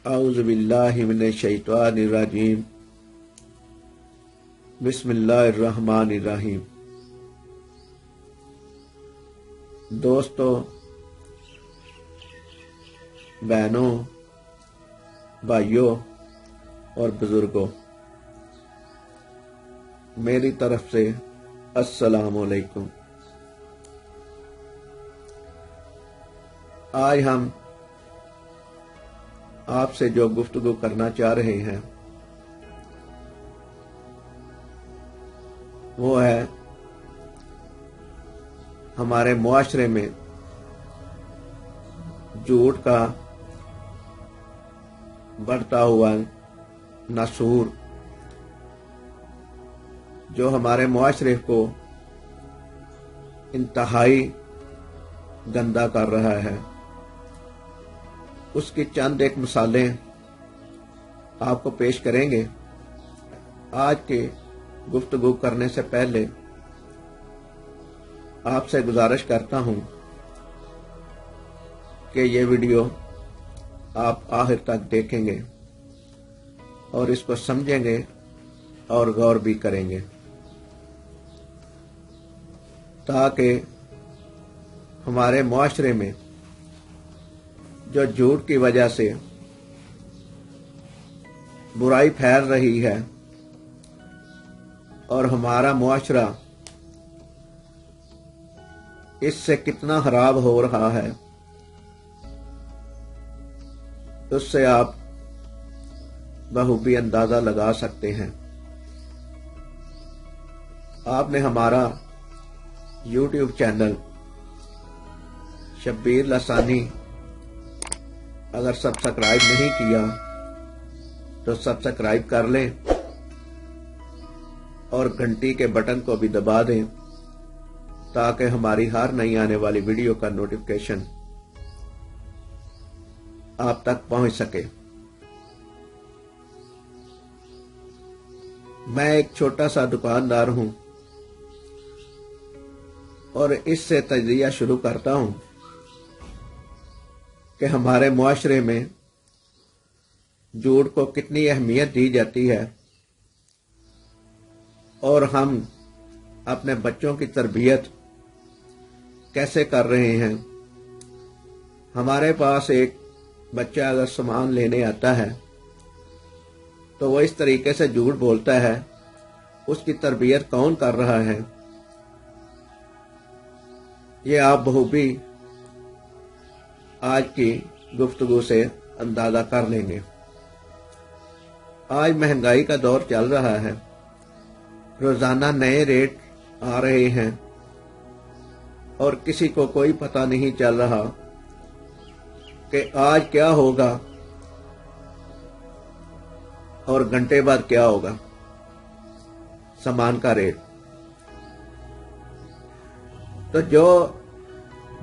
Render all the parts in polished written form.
अऊज़ु बिल्लाहि मिनश शैतानिर रजीम। बिस्मिल्लाहिर रहमानिर रहीम। दोस्तों, बहनों, भाइयों और बुजुर्गों, मेरी तरफ से अस्सलाम वालेकुम। आज हम आपसे जो गुफ्तगू करना चाह रहे हैं वो है हमारे मुआशरे में झूठ का बढ़ता हुआ नसूर, जो हमारे मुआशरे को इंतहाई गंदा कर रहा है। उसकी चंद एक मिसालें आपको पेश करेंगे। आज के गुफ्तगू करने से पहले आपसे गुजारिश करता हूं कि ये वीडियो आप आखिर तक देखेंगे और इसको समझेंगे और गौर भी करेंगे, ताकि हमारे मुआशरे में जो झूठ की वजह से बुराई फैल रही है और हमारा मुआशरा इससे कितना खराब हो रहा है, उससे आप बखूबी अंदाजा लगा सकते हैं। आपने हमारा YouTube चैनल शब्बीर लसानी अगर सब्सक्राइब नहीं किया तो सब्सक्राइब कर लें और घंटी के बटन को भी दबा दें, ताकि हमारी हर नई आने वाली वीडियो का नोटिफिकेशन आप तक पहुंच सके। मैं एक छोटा सा दुकानदार हूं और इससे तजज़िया शुरू करता हूं कि हमारे मुआशरे में झूठ को कितनी अहमियत दी जाती है और हम अपने बच्चों की तरबियत कैसे कर रहे हैं। हमारे पास एक बच्चा अगर सामान लेने आता है तो वो इस तरीके से झूठ बोलता है, उसकी तरबियत कौन कर रहा है, ये आप बखूबी आज की गुफ्तगू से अंदाजा कर लेंगे। आज महंगाई का दौर चल रहा है, रोजाना नए रेट आ रहे हैं और किसी को कोई पता नहीं चल रहा कि आज क्या होगा और घंटे बाद क्या होगा सामान का रेट। तो जो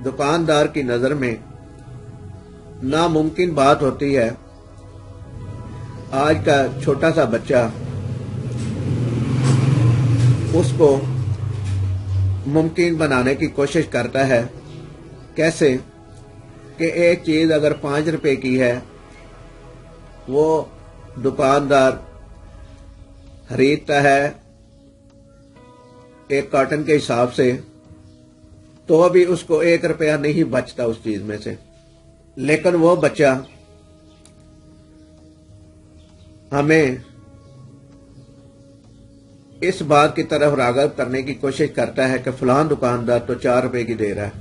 दुकानदार की नजर में नामुमकिन बात होती है, आज का छोटा सा बच्चा उसको मुमकिन बनाने की कोशिश करता है। कैसे कि एक चीज अगर 5 रुपए की है, वो दुकानदार खरीदता है एक कार्टन के हिसाब से, तो अभी उसको 1 रुपया नहीं बचता उस चीज में से। लेकिन वो बच्चा हमें इस बात की तरफ राग़िब करने की कोशिश करता है कि फलां दुकानदार तो 4 रुपए की दे रहा है,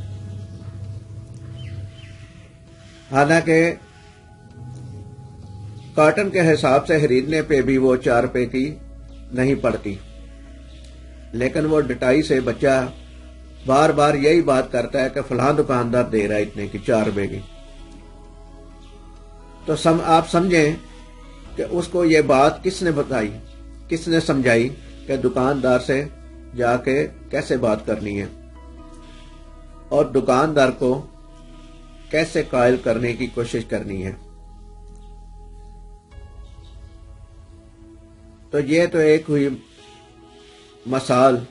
हालांकि कार्टन के हिसाब से खरीदने पे भी वो 4 रुपए की नहीं पड़ती। लेकिन वो डटाई से बच्चा बार बार यही बात करता है कि फलां दुकानदार दे रहा है इतने की, 4 रुपए की। तो आप समझें कि उसको ये बात किसने बताई, किसने समझाई कि दुकानदार से जाके कैसे बात करनी है और दुकानदार को कैसे कायल करने की कोशिश करनी है। तो ये तो एक हुई मसाल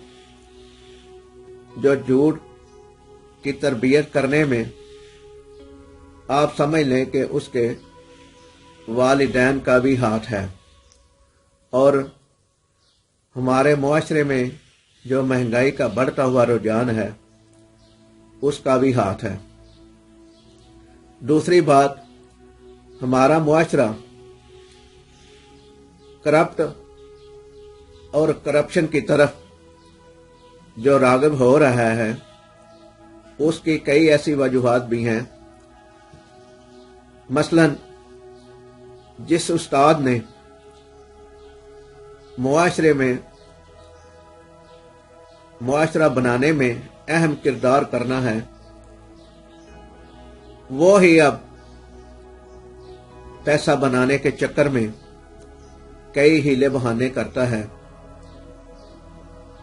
जो झूठ की तरबियत करने में आप समझ लें कि उसके वालिदैन का भी हाथ है, और हमारे मुआशरे में जो महंगाई का बढ़ता हुआ रुझान है उसका भी हाथ है। दूसरी बात, हमारा मुआशरा करप्ट और करप्शन की तरफ जो राग़िब हो रहा है उसकी कई ऐसी वजूहात भी हैं। मसलन जिस उस्ताद ने मुआशरे में मुआशरा बनाने में अहम किरदार करना है, वो ही अब पैसा बनाने के चक्कर में कई हीले बहाने करता है।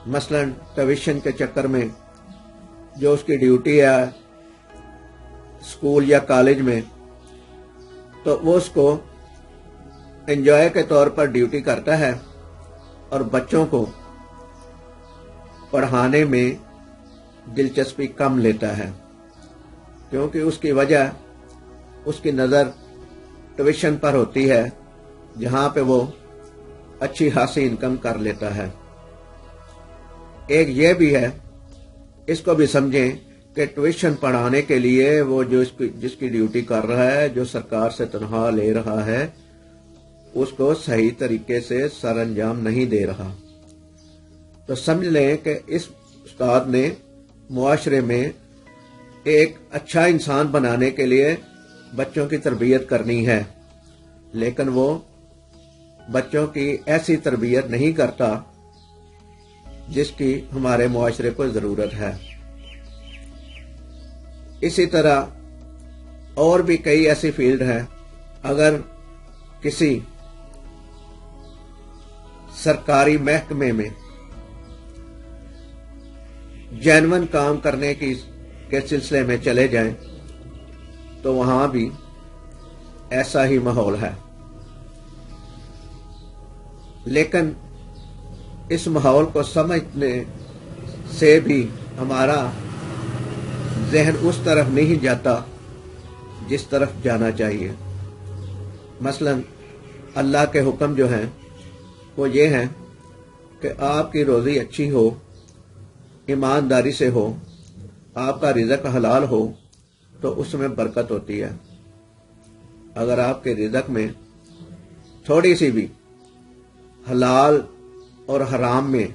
मसलन ट्यूशन के चक्कर में जो उसकी ड्यूटी है स्कूल या कॉलेज में, तो वो उसको एंजॉय के तौर पर ड्यूटी करता है और बच्चों को पढ़ाने में दिलचस्पी कम लेता है, क्योंकि उसकी वजह उसकी नज़र ट्यूशन पर होती है जहाँ पे वो अच्छी खासी इनकम कर लेता है। एक ये भी है, इसको भी समझें कि ट्यूशन पढ़ाने के लिए वो जो जिसकी ड्यूटी कर रहा है, जो सरकार से तनख्वाह ले रहा है, उसको सही तरीके से सर अंजाम नहीं दे रहा। तो समझ लें कि इस उस्ताद ने मुआशरे में एक अच्छा इंसान बनाने के लिए बच्चों की तरबियत करनी है, लेकिन वो बच्चों की ऐसी तरबियत नहीं करता जिसकी हमारे मुआशरे को ज़रूरत है। इसी तरह और भी कई ऐसी फील्ड हैं। अगर किसी सरकारी महकमे में जेन्युइन काम करने के सिलसिले में चले जाएं, तो वहां भी ऐसा ही माहौल है। लेकिन इस माहौल को समझने से भी हमारा जहन उस तरफ नहीं जाता जिस तरफ जाना चाहिए। मसलन अल्लाह के हुक्म जो हैं वो ये हैं कि आपकी रोज़ी अच्छी हो, ईमानदारी से हो, आपका रिज़्क हलाल हो, तो उसमें बरकत होती है। अगर आपके रिज़्क में थोड़ी सी भी हलाल और हराम में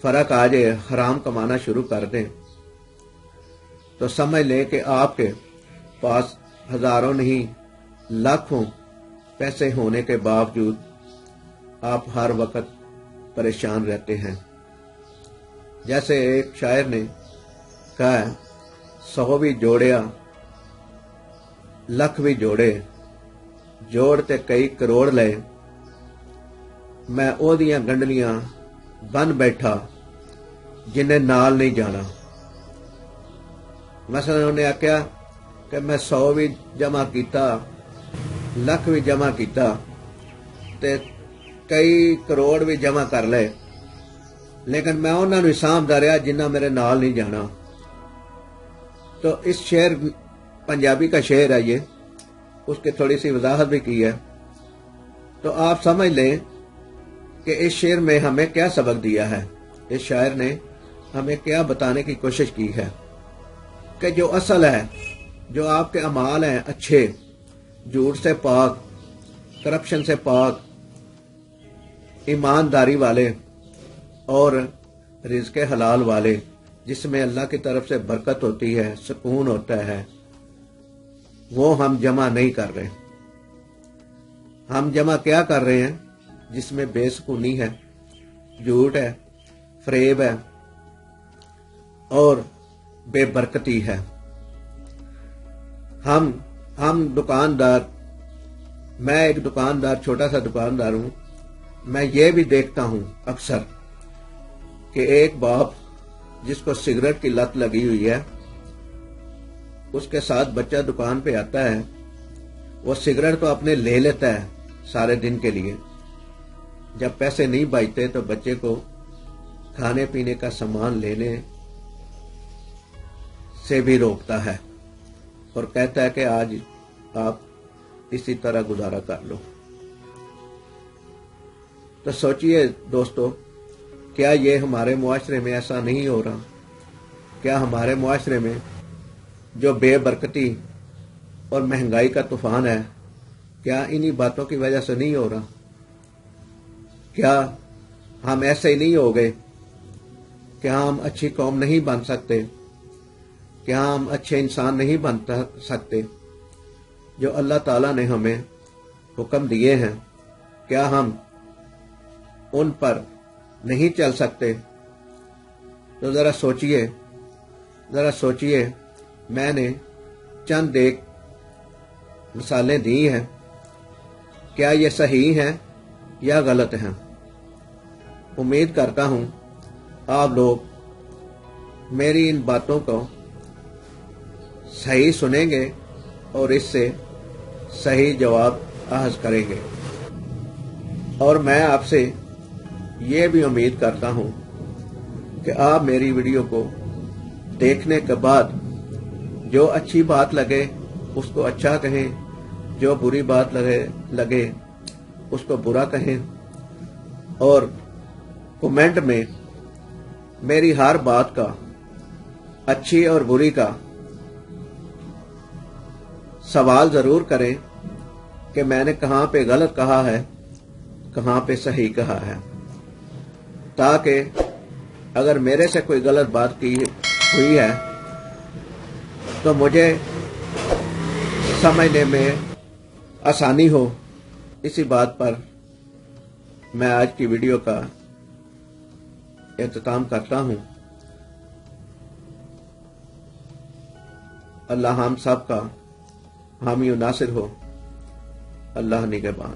फ़र्क आ जाए, हराम कमाना शुरू कर दें, तो समझ लें कि आपके पास हज़ारों नहीं लाखों पैसे होने के बावजूद आप हर वक्त परेशान रहते हैं। जैसे एक शायर ने कहा है, 100 भी जोड़िया लख भी जोड़े, जोड़ते कई करोड़ ले, मैं ओदियां गंडलियां बन बैठा जिन्हें नाल नहीं जाना। मसलन उन्हें आख्या कि मैं 100 भी जमा किया, लख भी जमा किया, ते कई करोड़ भी जमा कर ले, लेकिन मैं उन्होंने सामभदा रहा जिन्ना मेरे नाल नहीं जाना। तो इस शेर, पंजाबी का शेर है ये, उसकी थोड़ी सी वजाहत भी की है। तो आप समझ लें कि इस शेर में हमें क्या सबक दिया है। इस शायर ने हमें क्या बताने की कोशिश की है कि जो असल है, जो आपके अमाल हैं अच्छे, झूठ से पाक, करप्शन से पाक, ईमानदारी वाले और रिज़्क़ हलाल वाले, जिसमें अल्लाह की तरफ से बरकत होती है, सुकून होता है, वो हम जमा नहीं कर रहे। हम जमा क्या कर रहे हैं? जिसमें बेसुकूनी है, झूठ है, फरेब है और बेबरकती है। हम दुकानदार, मैं एक दुकानदार, छोटा सा दुकानदार हूं। मैं ये भी देखता हूं अक्सर कि एक बाप जिसको सिगरेट की लत लगी हुई है, उसके साथ बच्चा दुकान पे आता है, वो सिगरेट तो अपने ले लेता है सारे दिन के लिए, जब पैसे नहीं बचते तो बच्चे को खाने पीने का सामान लेने से भी रोकता है और कहता है कि आज आप इसी तरह गुजारा कर लो। तो सोचिए दोस्तों, क्या ये हमारे मुआशरे में ऐसा नहीं हो रहा? क्या हमारे मुआशरे में जो बेबरकती और महंगाई का तूफान है, क्या इन्हीं बातों की वजह से नहीं हो रहा? क्या हम ऐसे ही नहीं हो गए? क्या हम अच्छी कौम नहीं बन सकते? क्या हम अच्छे इंसान नहीं बन सकते जो अल्लाह ताला ने हमें हुक्म दिए हैं? क्या हम उन पर नहीं चल सकते? तो ज़रा सोचिए, मैंने चंद एक मिसालें दी हैं, क्या ये सही हैं या गलत हैं? उम्मीद करता हूं आप लोग मेरी इन बातों को सही सुनेंगे और इससे सही जवाब अहज़ करेंगे। और मैं आपसे ये भी उम्मीद करता हूं कि आप मेरी वीडियो को देखने के बाद जो अच्छी बात लगे उसको अच्छा कहें, जो बुरी बात लगे उसको बुरा कहें, और कमेंट में मेरी हर बात का, अच्छी और बुरी का सवाल ज़रूर करें कि मैंने कहाँ पे गलत कहा है, कहाँ पे सही कहा है, ताकि अगर मेरे से कोई गलत बात की हुई है तो मुझे समझने में आसानी हो। इसी बात पर मैं आज की वीडियो का इख्तिताम करता हूँ। अल्लाह हम सब का हामी और नासिर हो। अल्लाह निगहबान।